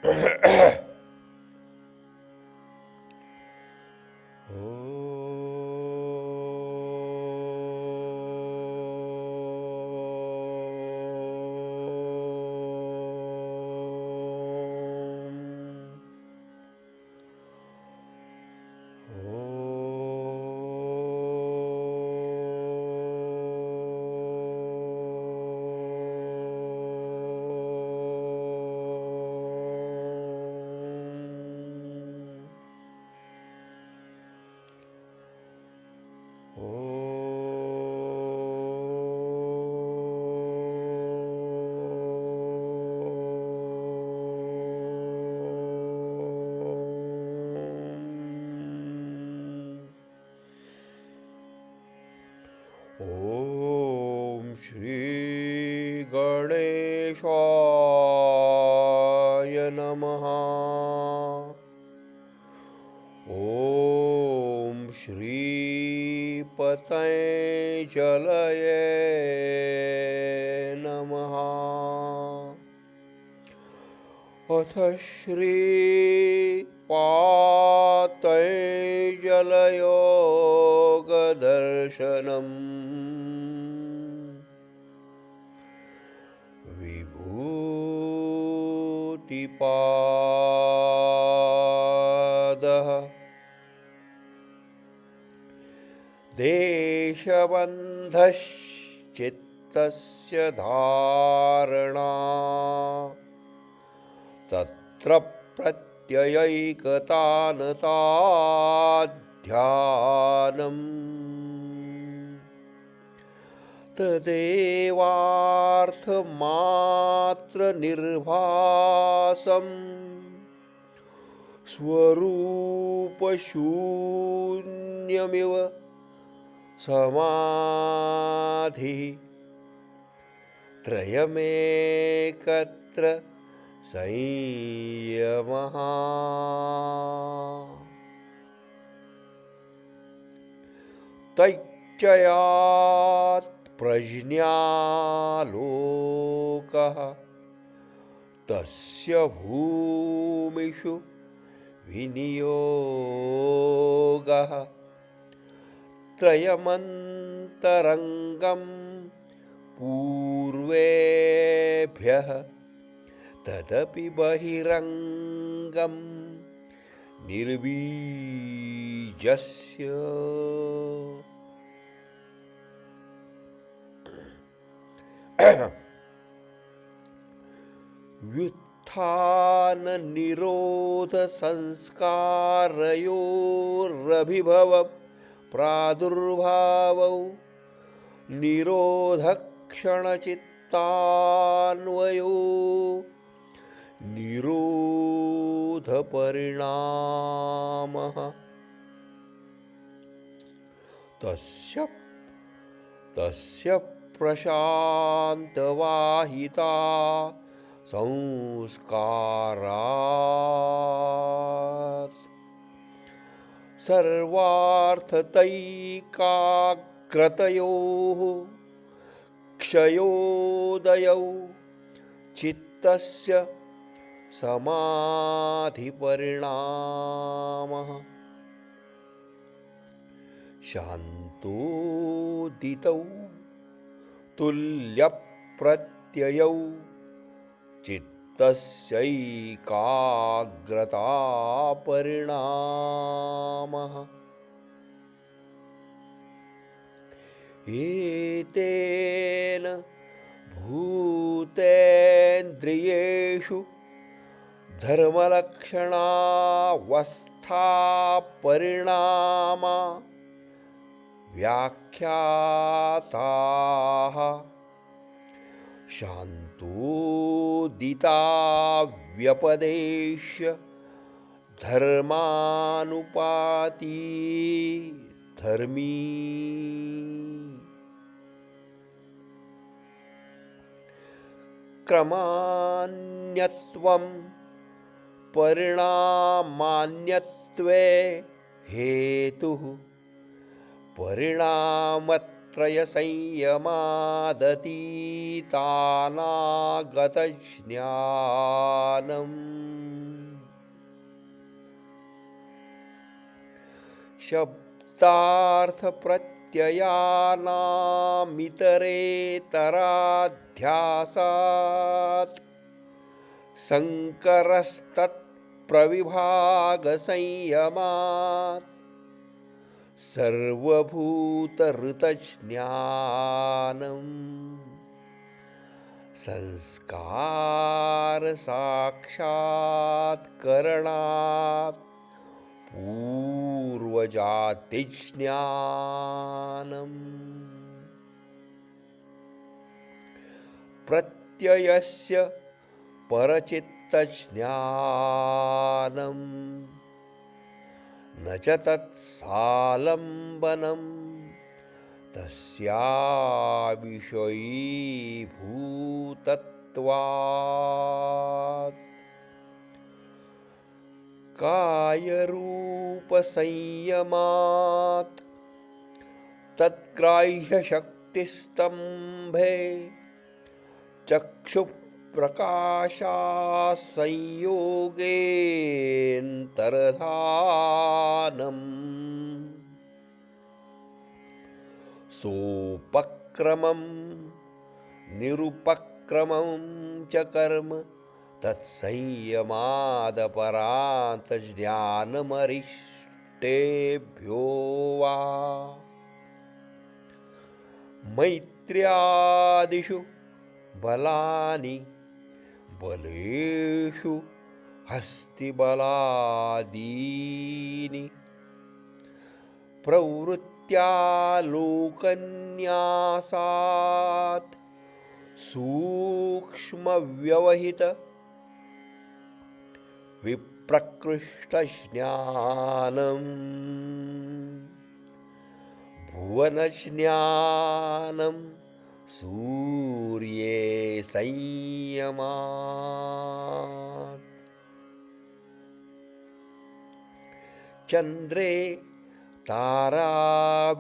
ॐ श्री गणेशाय नमः। ॐ श्री पतञ्जलये नमः। अथ श्री पातञ्जलयोगदर्शनम्। विभूतिपादः देशबन्धश्चित्तस्य धारणा तत्र प्रत्ययैकतानताध्यानम् तदेवार्थमात्रनिर्भासं स्वरूपशून्यमिव समाधिः त्रयमेकत्र संयमः। तच्चयात् प्रज्ञालोकः तस्य भूमिषु विनियोगः त्रयमन्तरङ्गं पूर्वेभ्यः तदपि बहिरङ्गं निर्बीजस्य। व्युत्थाननिरोधसंस्कारयोरभिभव प्रादुर्भावौ निरोधक्षणचित्तान्वयो निरोधपरिणामः। तस्य प्रशान्तवाहिता संस्कारात् सर्वार्थतैकाग्रतयोः क्षयोदयौ चित्तस्य समाधिपरिणामः। शान्तोदितौ तुल्यप्रत्ययौ चित्तस्यैकाग्रतापरिणामः। एतेन भूतेन्द्रियेषु धर्मलक्षणावस्थापरिणामा व्याख्याताः। शान्तोदिता व्यपदेश्य धर्मानुपाती धर्मी। क्रमान्यत्वं परिणामान्यत्वे हेतुः परिणामत्वे गुणत्रयसंयमादतीतानागतज्ञानम् शब्दार्थप्रत्ययानामितरेतराध्यासात् संकरस्तत्प्रविभागसंयमात् सर्वभूतऋतज्ञानम् संस्कारसाक्षात्करणात् पूर्वजातिज्ञानम् प्रत्ययस्य परचित्तज्ञानम् न च तत्सालम्बनं तस्याविषयीभूतत्वात् कायरूपसंयमात् तद्ग्राह्यशक्तिस्तम्भे चक्षुप्रकाशासंयोगेऽन्तर्धानम् सोपक्रमं निरुपक्रमं च कर्म तत्संयमादपरान्तज्ञानमरिष्टेभ्यो वा मैत्र्यादिषु बलानि बलेषु हस्तिबलादीनि प्रवृत्त्यालोकन्यासात् सूक्ष्मव्यवहित विप्रकृष्टज्ञानम् भुवनज्ञानं सूर्ये संयमात् चन्द्रे ताराव्यूहज्ञानम्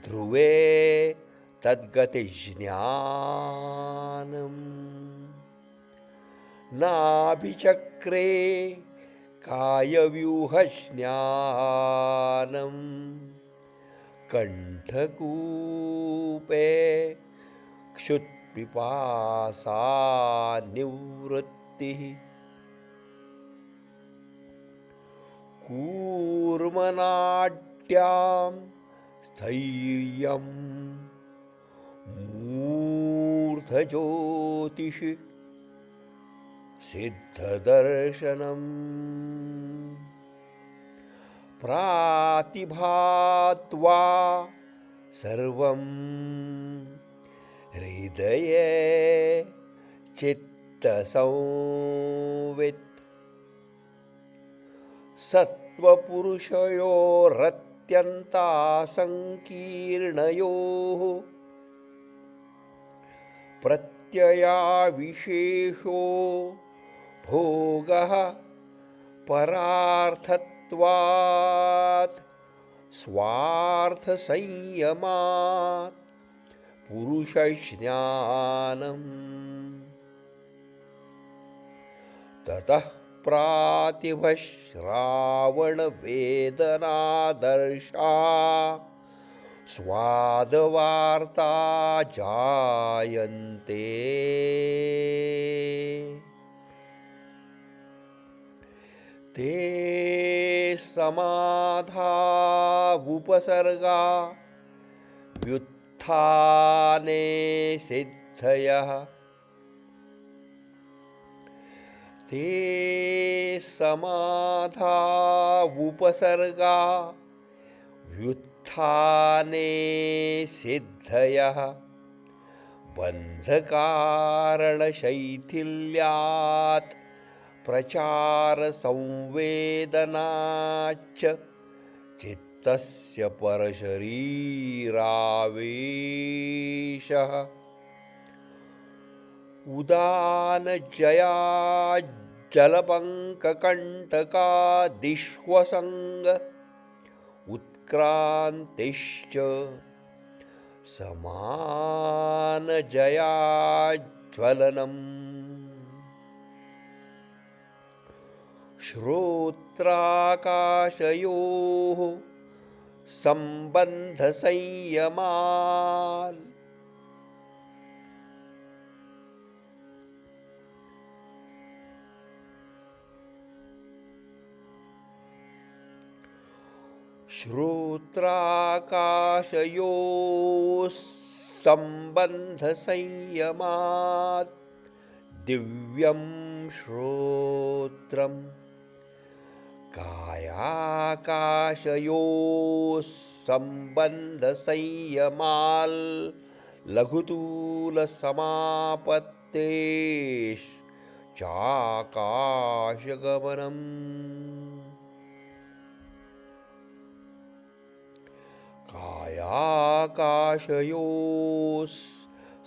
ध्रुवे तद्गतिज्ञानम् नाभिचक्रे कायव्यूहज्ञानम् कण्ठकूपे क्षुत्पिपासानिवृत्तिः कूर्मनाड्यां स्थैर्यं मूर्धज्योतिषि सिद्धदर्शनम् प्रातिभात्वा सर्वं हृदये चित्तसंवित् सत्त्वपुरुषयोरत्यन्तासङ्कीर्णयोः प्रत्ययाविशेषो भोगः परार्थत्वात् स्वार्थसंयमात् पुरुषज्ञानम् ततः प्रातिभश्रावणवेदनादर्शा स्वादवार्ता जायन्ते ते समाधा उपसर्गा व्युत्थाने सिद्धयः ते समाधा उपसर्गा व्युत्थाने सिद्धयः बन्धकारणशैथिल्यात् प्रचारसंवेदनाच्च चित्तस्य परशरीरावेशः उदानजया जलपङ्ककण्टकादिष्वसङ्ग उत्क्रान्तिश्च समानजयाज्वलनम् श्रोत्राकाशयोः सम्बन्धसंयमात् श्रोत्राकाशयोः सम्बन्धसंयमात् दिव्यं श्रोत्रम् कायाकाशयोः सम्बन्धसंयमाल् लघुतूलसमापत्तेश्चाकाशगमनम् कायाकाशयोः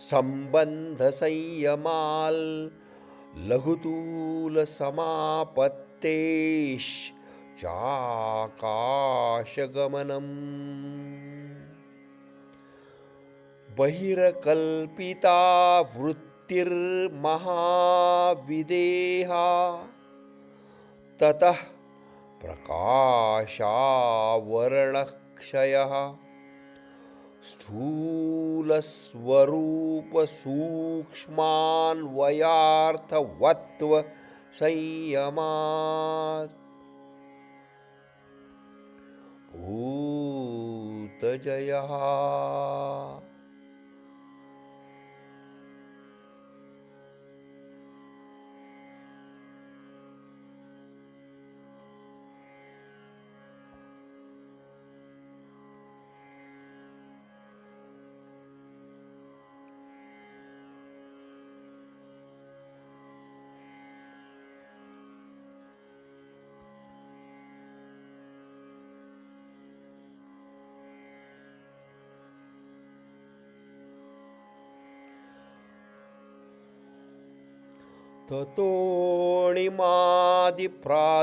सम्बन्धसंयमाल् लघुतूलसमापत्तेश्चाकाशगमनम् बहिर्कल्पिता वृत्तिर्महाविदेहा ततः प्रकाशावरणक्षयः स्थूलस्वरूपसूक्ष्मान्वयार्थवत्व संयमात् भूतजयः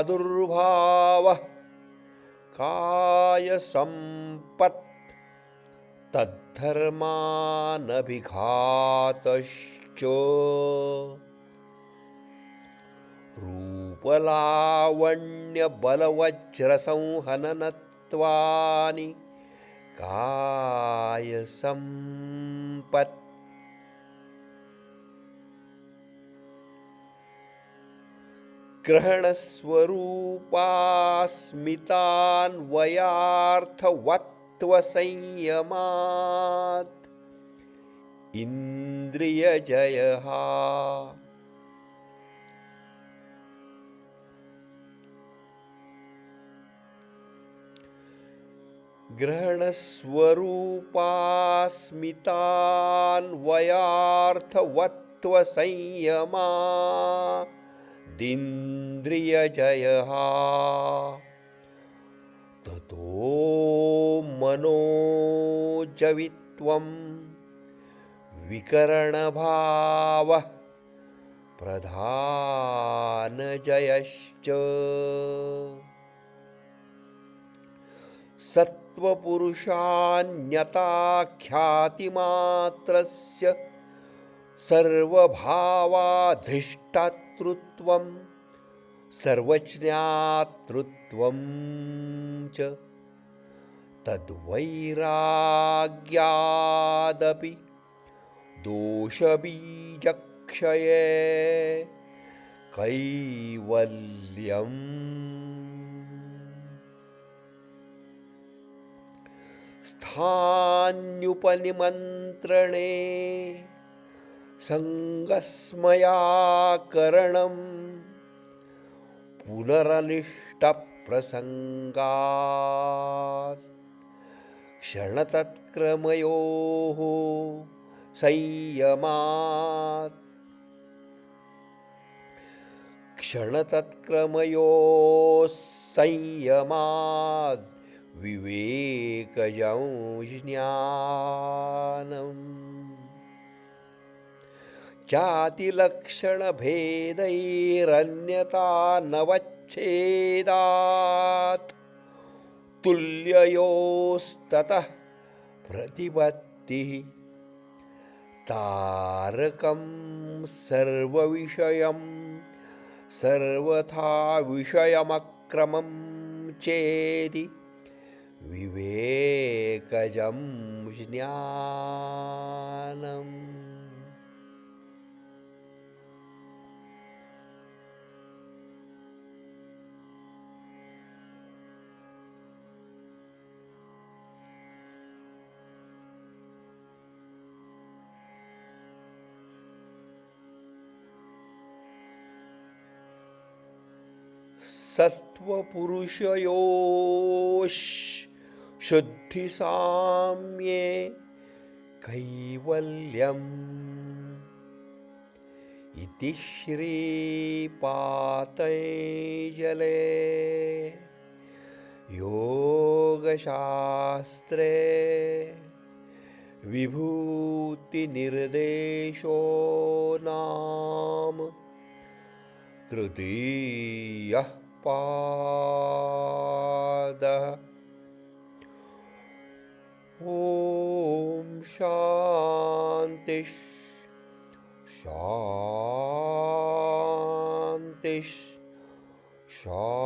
ततोऽणिमादिप्रादुर्भावः कायसम्पत् तद्धर्मानभिघातश्च रूपलावण्यबलवज्रसंहननत्वानि कायसम्पत् ग्रहणस्वरूपास्मितान्वयार्थवत्त्वसंयमात् इन्द्रियजयः ग्रहणस्वरूपास्मितान्वयार्थवत्त्वसंयमादिन्द्रियजयः ततो मनोजवित्वं विकरणभावः प्रधानजयश्च सत्त्वपुरुषान्यताख्यातिमात्रस्य सर्वभावाधिष्ठातृत्वं सर्वज्ञातृत्वं च तद्वैराग्यादपि दोषबीजक्षये कैवल्यम् स्थान्युपनिमन्त्रणे सङ्गस्मयाकरणं पुनरनिष्टप्रसङ्गात् क्षणतत्क्रमयोः संयमात् क्षणतत्क्रमयोः संयमात् विवेकजं ज्ञानम् जातिलक्षणभेदैरन्यता नवच्छेदात् तुल्ययोस्ततः प्रतिपत्तिः तारकं सर्वविषयं सर्वथा विषयमक्रमं चेदि विवेकजं ज्ञानम्. सत्त्वपुरुषयोः शुद्धिसाम्ये कैवल्यम् इति श्रीपातञ्जले योगशास्त्रे विभूतिनिर्देशो नाम तृतीयः पादः. ॐ शान्तिः शान्तिः शान्तिः.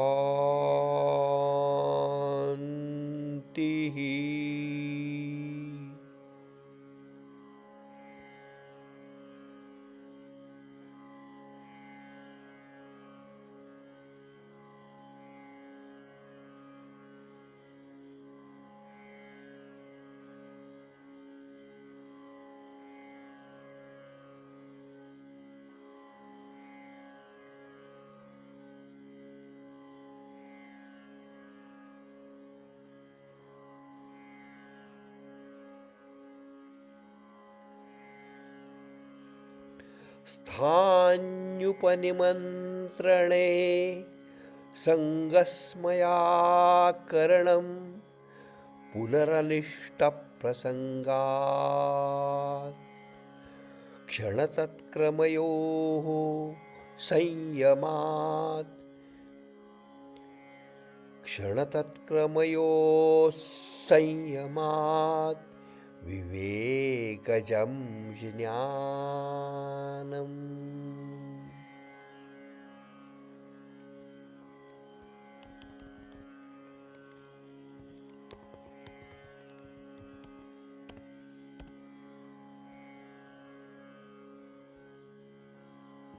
स्थान्युपनिमन्त्रणे सङ्गस्मया करणं पुनरनिष्टप्रसङ्गात् क्षणतत्क्रमयोः संयमात् विवेकजं ज्ञानम्.